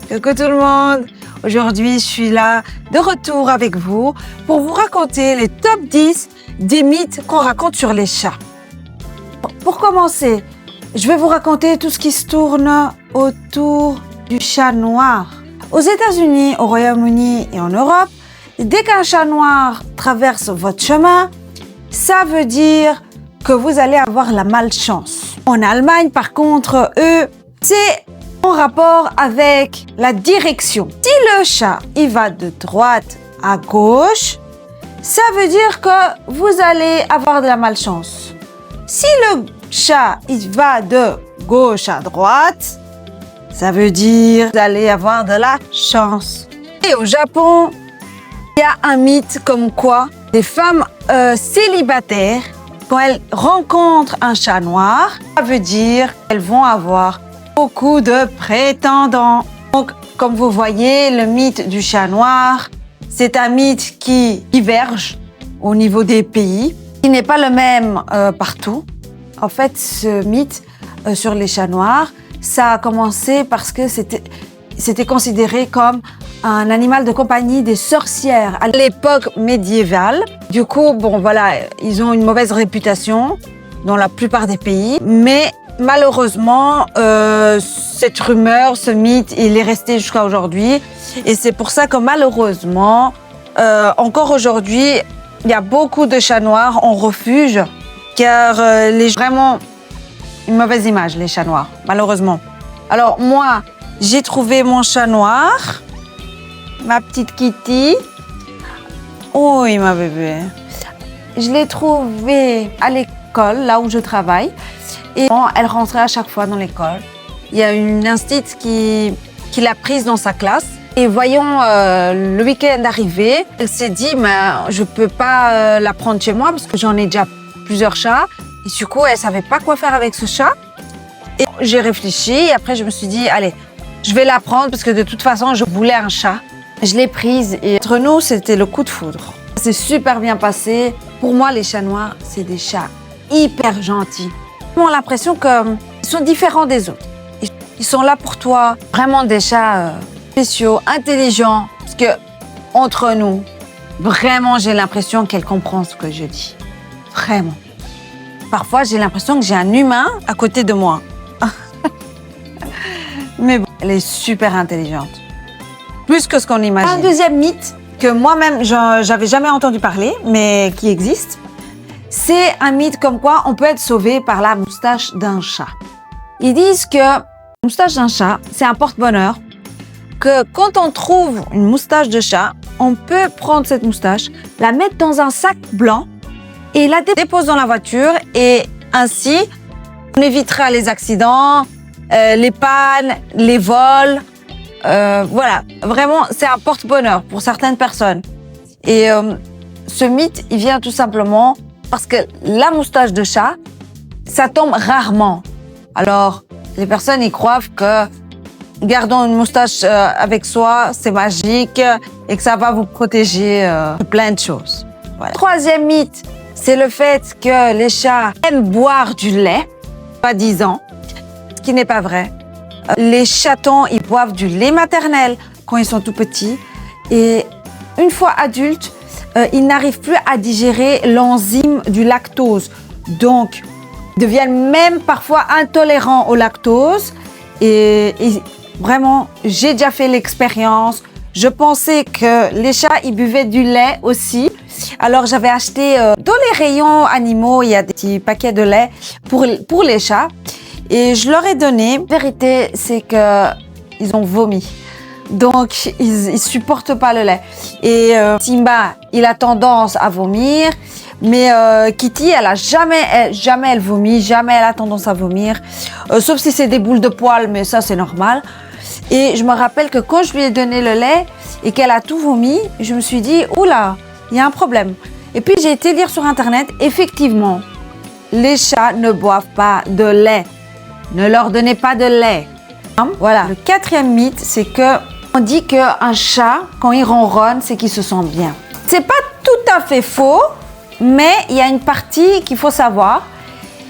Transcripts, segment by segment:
Coucou tout le monde. Aujourd'hui, je suis là de retour avec vous pour vous raconter les top 10 des mythes qu'on raconte sur les chats. Pour commencer, je vais vous raconter tout ce qui se tourne autour du chat noir. Aux États-Unis, au Royaume-Uni et en Europe, dès qu'un chat noir traverse votre chemin, ça veut dire que vous allez avoir la malchance. En Allemagne, par contre, eux, c'est en rapport avec la direction. Si le chat, il va de droite à gauche, ça veut dire que vous allez avoir de la malchance. Si le chat, il va de gauche à droite, ça veut dire que vous allez avoir de la chance. Et au Japon, il y a un mythe comme quoi des femmes célibataires, quand elles rencontrent un chat noir, ça veut dire qu'elles vont avoir beaucoup de prétendants. Donc, comme vous voyez, le mythe du chat noir, c'est un mythe qui diverge au niveau des pays, qui n'est pas le même partout. En fait, ce mythe sur les chats noirs, ça a commencé parce que c'était considéré comme un animal de compagnie des sorcières à l'époque médiévale. Du coup, bon voilà, ils ont une mauvaise réputation dans la plupart des pays, mais malheureusement, cette rumeur, ce mythe, il est resté jusqu'à aujourd'hui. Et c'est pour ça que malheureusement, encore aujourd'hui, il y a beaucoup de chats noirs en refuge, car vraiment une mauvaise image, les chats noirs, malheureusement. Alors moi, j'ai trouvé mon chat noir, ma petite Kitty. Oui, ma bébé. Je l'ai trouvé à l'école, là où je travaille. Et elle rentrait à chaque fois dans l'école. Il y a une instite qui l'a prise dans sa classe. Et voyons le week-end arriver, elle s'est dit, je ne peux pas la prendre chez moi parce que j'en ai déjà plusieurs chats. Et du coup, elle ne savait pas quoi faire avec ce chat. Et j'ai réfléchi et après, je me suis dit, allez, je vais la prendre parce que de toute façon, je voulais un chat. Je l'ai prise et entre nous, c'était le coup de foudre. C'est super bien passé. Pour moi, les chats noirs, c'est des chats hyper gentils. J'ai l'impression qu'ils sont différents des autres. Ils sont là pour toi. Vraiment des chats spéciaux, intelligents. Parce que entre nous, vraiment, j'ai l'impression qu'elle comprend ce que je dis. Vraiment. Parfois, j'ai l'impression que j'ai un humain à côté de moi. Mais bon, elle est super intelligente. Plus que ce qu'on imagine. Un deuxième mythe que moi-même, j'avais jamais entendu parler, mais qui existe, c'est un mythe comme quoi on peut être sauvé par la moustache d'un chat. Ils disent que la moustache d'un chat, c'est un porte-bonheur, que quand on trouve une moustache de chat, on peut prendre cette moustache, la mettre dans un sac blanc et la déposer dans la voiture et ainsi, on évitera les accidents, les pannes, les vols. Voilà, vraiment, c'est un porte-bonheur pour certaines personnes. Et ce mythe, il vient tout simplement parce que la moustache de chat, ça tombe rarement. Alors, les personnes y croient que gardons une moustache avec soi, c'est magique et que ça va vous protéger de plein de choses. Voilà. Troisième mythe, c'est le fait que les chats aiment boire du lait, soi-disant, ce qui n'est pas vrai. Les chatons, ils boivent du lait maternel quand ils sont tout petits et une fois adultes, ils n'arrivent plus à digérer l'enzyme du lactose. Donc, ils deviennent même parfois intolérants au lactose et vraiment, j'ai déjà fait l'expérience. Je pensais que les chats, ils buvaient du lait aussi. Alors, j'avais acheté dans les rayons animaux, il y a des petits paquets de lait pour les chats. Et je leur ai donné. La vérité, c'est qu'ils ont vomi. Donc, ils supportent pas le lait. Et Simba, il a tendance à vomir. Mais Kitty, elle a jamais elle vomit. Jamais elle a tendance à vomir. Sauf si c'est des boules de poils, mais ça, c'est normal. Et je me rappelle que quand je lui ai donné le lait et qu'elle a tout vomi, je me suis dit, oula, il y a un problème. Et puis, j'ai été lire sur Internet. Effectivement, les chats ne boivent pas de lait. Ne leur donnez pas de lait. Voilà. Le quatrième mythe, c'est qu'on dit qu'un chat, quand il ronronne, c'est qu'il se sent bien. C'est pas tout à fait faux, mais il y a une partie qu'il faut savoir.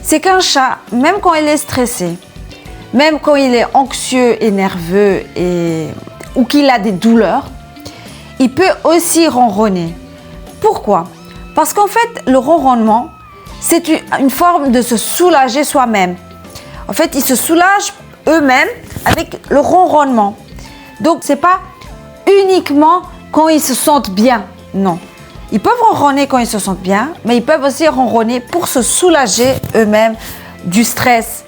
C'est qu'un chat, même quand il est stressé, même quand il est anxieux et nerveux ou qu'il a des douleurs, il peut aussi ronronner. Pourquoi? Parce qu'en fait, le ronronnement, c'est une forme de se soulager soi-même. En fait, ils se soulagent eux-mêmes avec le ronronnement. Donc, c'est pas uniquement quand ils se sentent bien, non. Ils peuvent ronronner quand ils se sentent bien, mais ils peuvent aussi ronronner pour se soulager eux-mêmes du stress,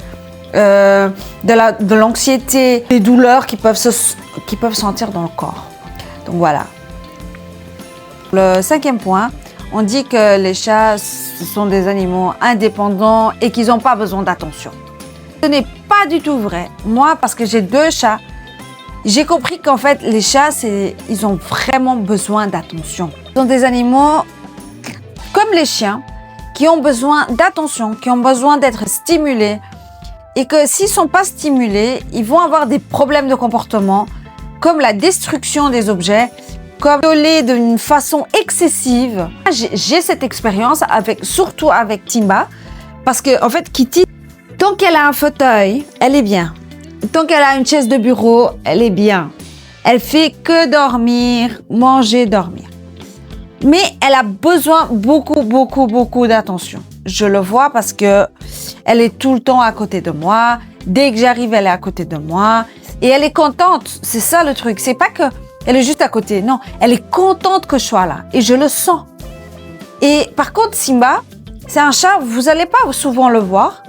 de l'anxiété, des douleurs qu'ils peuvent sentir dans le corps. Donc voilà. Le 5e point, on dit que les chats, ce sont des animaux indépendants et qu'ils n'ont pas besoin d'attention. Ce n'est pas du tout vrai. Moi, parce que j'ai 2 chats, j'ai compris qu'en fait, les chats, ils ont vraiment besoin d'attention. Ce sont des animaux comme les chiens qui ont besoin d'attention, qui ont besoin d'être stimulés et que s'ils ne sont pas stimulés, ils vont avoir des problèmes de comportement comme la destruction des objets, comme violer d'une façon excessive. J'ai cette expérience surtout avec Timba parce que en fait, Kitty, tant qu'elle a un fauteuil, elle est bien. Tant qu'elle a une chaise de bureau, elle est bien. Elle fait que dormir, manger, dormir. Mais elle a besoin beaucoup d'attention. Je le vois parce que elle est tout le temps à côté de moi. Dès que j'arrive, elle est à côté de moi. Et elle est contente. C'est ça le truc. C'est pas que elle est juste à côté. Non, elle est contente que je sois là. Et je le sens. Et par contre, Simba, c'est un chat, vous n'allez pas souvent le voir.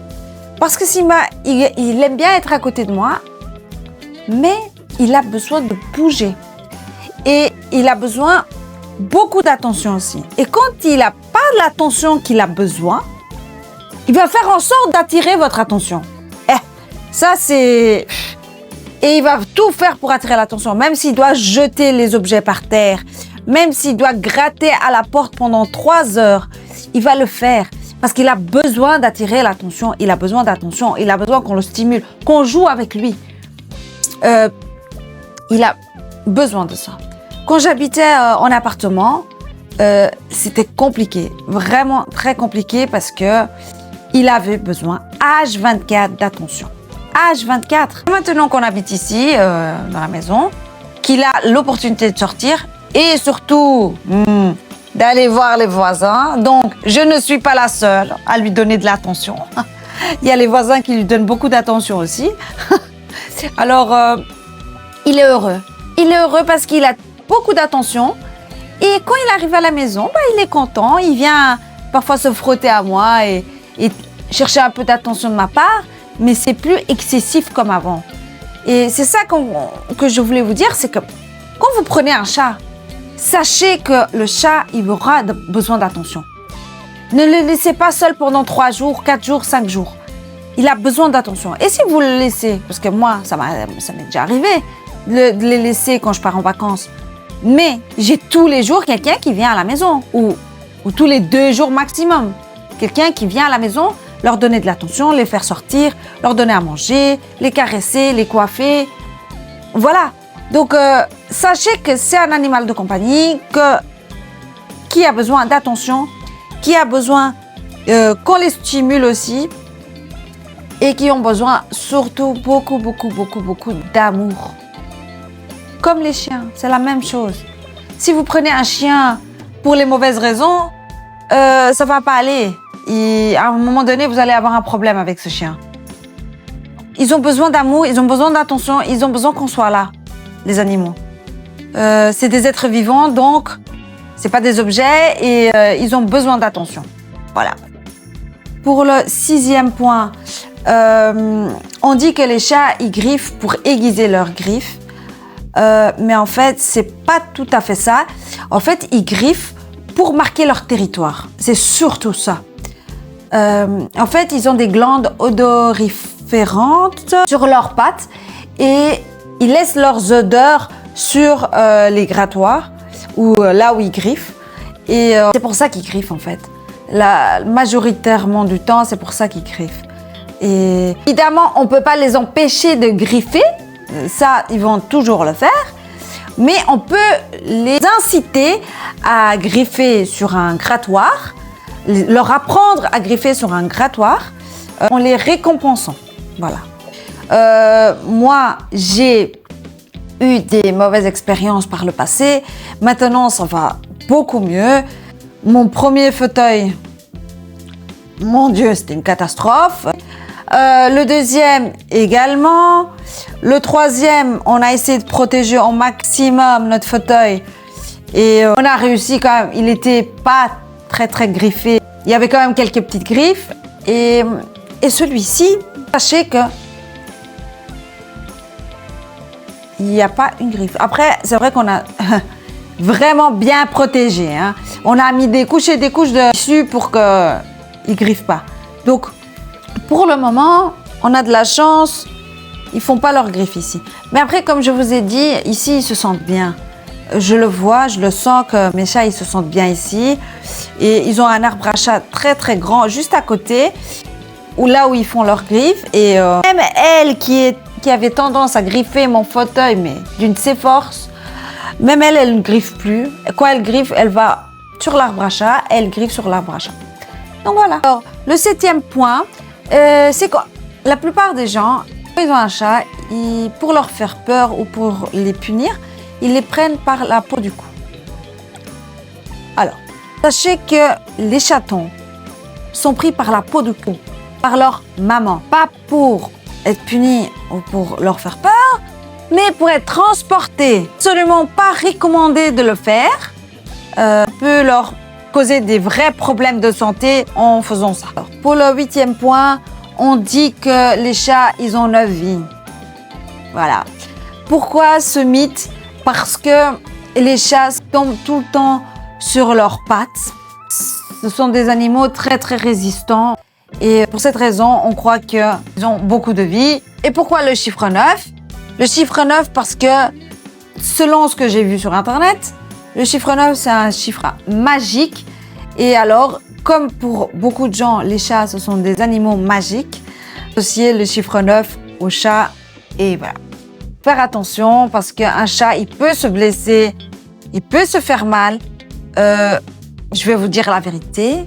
Parce que Simba, il aime bien être à côté de moi. Mais il a besoin de bouger. Et il a besoin beaucoup d'attention aussi. Et quand il n'a pas l'attention qu'il a besoin, il va faire en sorte d'attirer votre attention. Ça c'est... Et il va tout faire pour attirer l'attention, même s'il doit jeter les objets par terre, même s'il doit gratter à la porte pendant 3 heures, il va le faire parce qu'il a besoin d'attirer l'attention, il a besoin d'attention, il a besoin qu'on le stimule, qu'on joue avec lui. Il a besoin de ça. Quand j'habitais en appartement, c'était compliqué, vraiment très compliqué parce que il avait besoin H24 d'attention. H24. Maintenant qu'on habite ici, dans la maison, qu'il a l'opportunité de sortir et surtout d'aller voir les voisins. Donc, je ne suis pas la seule à lui donner de l'attention. Il y a les voisins qui lui donnent beaucoup d'attention aussi. Alors, il est heureux. Il est heureux parce qu'il a beaucoup d'attention. Et quand il arrive à la maison, il est content. Il vient parfois se frotter à moi et chercher un peu d'attention de ma part. Mais c'est plus excessif comme avant. Et c'est ça que je voulais vous dire, c'est que quand vous prenez un chat, sachez que le chat, il aura besoin d'attention. Ne le laissez pas seul pendant 3 jours, 4 jours, 5 jours. Il a besoin d'attention. Et si vous le laissez, parce que moi, ça m'est déjà arrivé de les laisser quand je pars en vacances, mais j'ai tous les jours quelqu'un qui vient à la maison, ou tous les 2 jours maximum. Quelqu'un qui vient à la maison, leur donner de l'attention, les faire sortir, leur donner à manger, les caresser, les coiffer. Voilà. Donc, sachez que c'est un animal de compagnie qui a besoin d'attention, qui a besoin qu'on les stimule aussi et qui ont besoin surtout beaucoup d'amour. Comme les chiens, c'est la même chose. Si vous prenez un chien pour les mauvaises raisons, ça ne va pas aller. À un moment donné, vous allez avoir un problème avec ce chien. Ils ont besoin d'amour, ils ont besoin d'attention, ils ont besoin qu'on soit là, les animaux. C'est des êtres vivants, donc c'est pas des objets et ils ont besoin d'attention. Voilà. Pour le 6e point, on dit que les chats, ils griffent pour aiguiser leurs griffes. Mais en fait, c'est pas tout à fait ça. En fait, ils griffent pour marquer leur territoire. C'est surtout ça. En fait, ils ont des glandes odoriférantes sur leurs pattes et ils laissent leurs odeurs sur les grattoirs ou là où ils griffent. Et c'est pour ça qu'ils griffent en fait. Majoritairement du temps, c'est pour ça qu'ils griffent. Et évidemment, on ne peut pas les empêcher de griffer. Ça, ils vont toujours le faire. Mais on peut les inciter à griffer sur un grattoir, leur apprendre à griffer sur un grattoir en les récompensant. Voilà. Moi, j'ai eu des mauvaises expériences par le passé. Maintenant, ça va beaucoup mieux. Mon premier fauteuil, mon Dieu, c'était une catastrophe. Le deuxième également. Le troisième, on a essayé de protéger au maximum notre fauteuil. Et on a réussi quand même. Il n'était pas très griffé. Il y avait quand même quelques petites griffes. Et celui-ci, sachez que il n'y a pas une griffe. Après, c'est vrai qu'on a vraiment bien protégé. Hein. On a mis des couches et des couches de tissu pour qu'il ne griffe pas. Donc, pour le moment, on a de la chance. Ils ne font pas leur griffe ici. Mais après, comme je vous ai dit, ici, ils se sentent bien. Je le vois, je le sens que mes chats, ils se sentent bien ici. Et ils ont un arbre à chat très grand juste à côté, là où ils font leur griffe. Et même elle qui avait tendance à griffer mon fauteuil, mais d'une de ses forces, même elle ne griffe plus. Quand elle griffe, elle va sur l'arbre à chat, elle griffe sur l'arbre à chat. Donc voilà. Alors, le 7e point, c'est quoi? La plupart des gens, quand ils ont un chat, pour leur faire peur ou pour les punir, ils les prennent par la peau du cou. Alors, sachez que les chatons sont pris par la peau du cou, par leur maman. Pas pour être punis ou pour leur faire peur, mais pour être transportés. Absolument pas recommandé de le faire. Peut leur causer des vrais problèmes de santé en faisant ça. Alors, pour le 8e point, on dit que les chats, ils ont 9 vies. Voilà. Pourquoi ce mythe? Parce que les chats tombent tout le temps sur leurs pattes. Ce sont des animaux très résistants. Et pour cette raison, on croit qu'ils ont beaucoup de vie. Et pourquoi le chiffre 9? Le chiffre 9 parce que, selon ce que j'ai vu sur Internet, le chiffre 9, c'est un chiffre magique. Et alors, comme pour beaucoup de gens, les chats, ce sont des animaux magiques, associer le chiffre 9 au chat. Et voilà. Faire attention parce qu'un chat, il peut se blesser, il peut se faire mal. Je vais vous dire la vérité.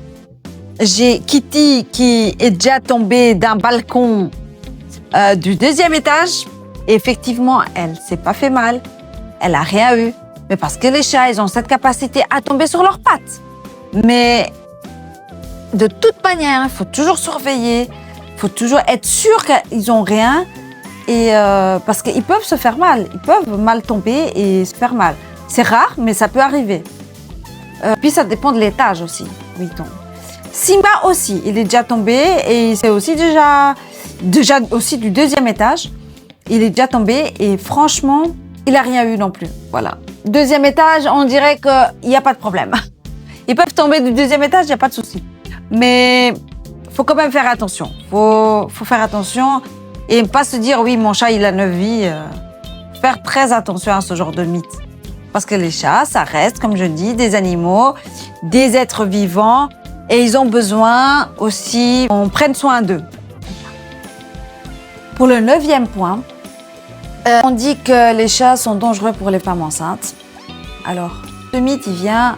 J'ai Kitty qui est déjà tombée d'un balcon du 2e étage. Et effectivement, elle s'est pas fait mal. Elle a rien eu. Mais parce que les chats, ils ont cette capacité à tomber sur leurs pattes. Mais de toute manière, il faut toujours surveiller. Il faut toujours être sûr qu'ils n'ont rien. Et parce qu'ils peuvent se faire mal. Ils peuvent mal tomber et se faire mal. C'est rare, mais ça peut arriver. Puis ça dépend de l'étage aussi où il tombe. Simba aussi, il est déjà tombé et c'est aussi déjà aussi du 2e étage. Il est déjà tombé et franchement, il n'a rien eu non plus. Voilà. 2e étage, on dirait qu'il n'y a pas de problème. Ils peuvent tomber du 2e étage, il n'y a pas de souci. Mais il faut quand même faire attention. Faut faire attention et pas se dire, oui, mon chat, il a 9 vies. Faire très attention à ce genre de mythe. Parce que les chats, ça reste, comme je dis, des animaux, des êtres vivants. Et ils ont besoin aussi qu'on prenne soin d'eux. Pour le 9e point, on dit que les chats sont dangereux pour les femmes enceintes. Alors, ce mythe, il vient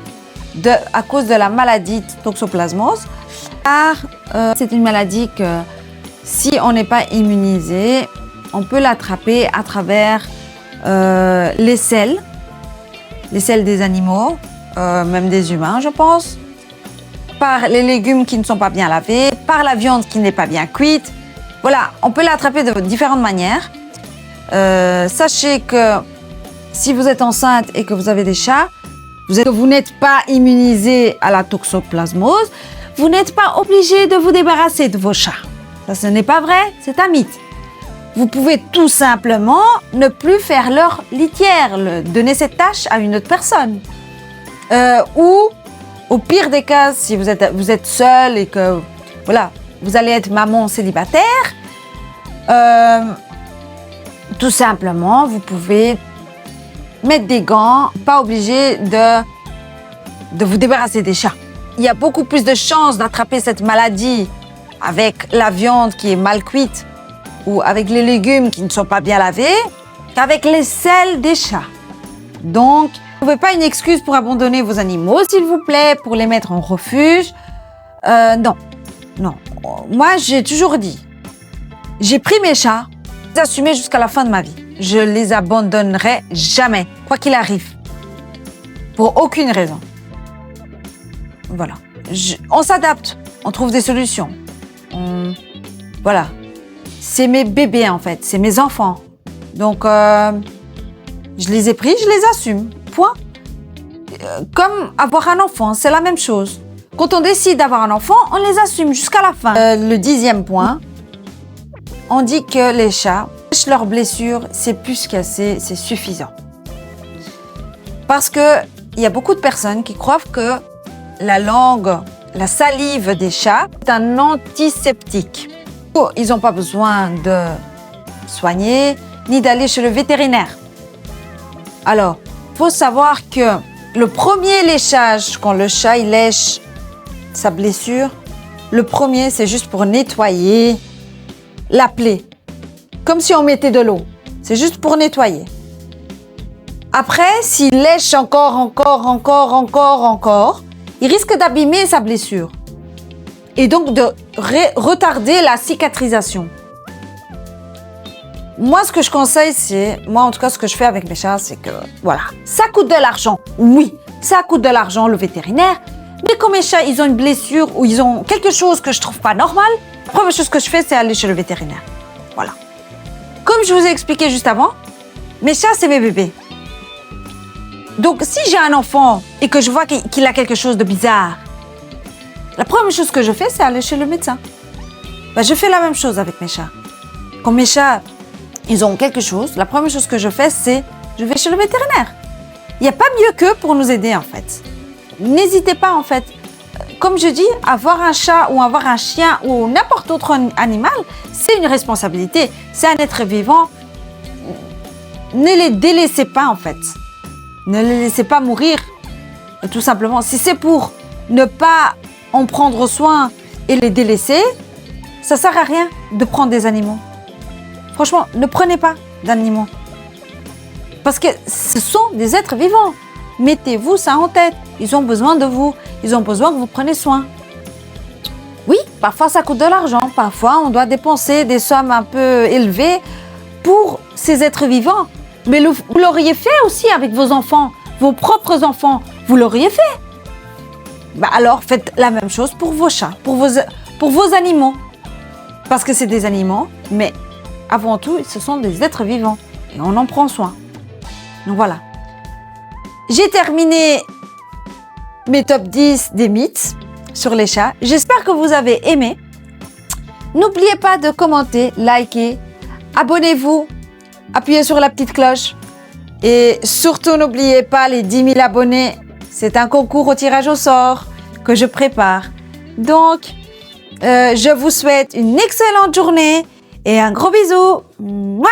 à cause de la maladie toxoplasmose. Car c'est une maladie que si on n'est pas immunisé, on peut l'attraper à travers les selles des animaux, même des humains, je pense. Par les légumes qui ne sont pas bien lavés, par la viande qui n'est pas bien cuite. Voilà, on peut l'attraper de différentes manières. Sachez que si vous êtes enceinte et que vous avez des chats, vous n'êtes pas immunisé à la toxoplasmose, vous n'êtes pas obligé de vous débarrasser de vos chats. Ça, ce n'est pas vrai, c'est un mythe. Vous pouvez tout simplement ne plus faire leur litière, donner cette tâche à une autre personne. Ou au pire des cas, si vous êtes seul et que voilà, vous allez être maman célibataire, tout simplement, vous pouvez mettre des gants, pas obligé de vous débarrasser des chats. Il y a beaucoup plus de chances d'attraper cette maladie avec la viande qui est mal cuite ou avec les légumes qui ne sont pas bien lavés qu'avec les selles des chats. Donc, ne trouvez pas une excuse pour abandonner vos animaux, s'il vous plaît, pour les mettre en refuge. Non. Moi, j'ai toujours dit, j'ai pris mes chats les assumer jusqu'à la fin de ma vie. Je les abandonnerai jamais, quoi qu'il arrive. Pour aucune raison. Voilà. On s'adapte, on trouve des solutions. Voilà. C'est mes bébés, en fait. C'est mes enfants. Donc, je les ai pris, je les assume. Point. Comme avoir un enfant, c'est la même chose. Quand on décide d'avoir un enfant, on les assume jusqu'à la fin. Le 10e point, on dit que les chats, leurs blessures, c'est plus qu'assez, c'est suffisant. Parce que il y a beaucoup de personnes qui croient que la langue, la salive des chats est un antiseptique. Ils n'ont pas besoin de soigner ni d'aller chez le vétérinaire. Alors, il faut savoir que le premier léchage, quand le chat il lèche sa blessure, le premier, c'est juste pour nettoyer la plaie. Comme si on mettait de l'eau. C'est juste pour nettoyer. Après, s'il lèche encore, il risque d'abîmer sa blessure. Et donc de retarder la cicatrisation. Moi, ce que je conseille, moi en tout cas, ce que je fais avec mes chats, c'est que, voilà, ça coûte de l'argent. Oui, ça coûte de l'argent, le vétérinaire. Mais quand mes chats, ils ont une blessure ou ils ont quelque chose que je trouve pas normal, la première chose que je fais, c'est aller chez le vétérinaire. Voilà. Comme je vous ai expliqué juste avant, mes chats, c'est mes bébés. Donc, si j'ai un enfant et que je vois qu'il a quelque chose de bizarre, la première chose que je fais, c'est aller chez le médecin. Je fais la même chose avec mes chats. Quand mes chats, ils ont quelque chose, la première chose que je fais, c'est je vais chez le vétérinaire. Il n'y a pas mieux qu'eux pour nous aider, en fait. N'hésitez pas, en fait. Comme je dis, avoir un chat ou avoir un chien ou n'importe autre animal, c'est une responsabilité. C'est un être vivant. Ne les délaissez pas, en fait. Ne les laissez pas mourir, tout simplement. Si c'est pour ne pas en prendre soin et les délaisser, ça ne sert à rien de prendre des animaux. Franchement, ne prenez pas d'animaux. Parce que ce sont des êtres vivants. Mettez-vous ça en tête. Ils ont besoin de vous. Ils ont besoin que vous preniez soin. Oui, parfois ça coûte de l'argent. Parfois, on doit dépenser des sommes un peu élevées pour ces êtres vivants. Mais vous l'auriez fait aussi avec vos enfants, vos propres enfants. Vous l'auriez fait. Alors, faites la même chose pour vos chats, pour vos animaux. Parce que c'est des animaux, mais avant tout, ce sont des êtres vivants. Et on en prend soin. Donc voilà. J'ai terminé mes top 10 des mythes sur les chats. J'espère que vous avez aimé. N'oubliez pas de commenter, liker, abonnez-vous. Appuyez sur la petite cloche et surtout n'oubliez pas les 10 000 abonnés. C'est un concours au tirage au sort que je prépare. Donc, je vous souhaite une excellente journée et un gros bisou. Mouah!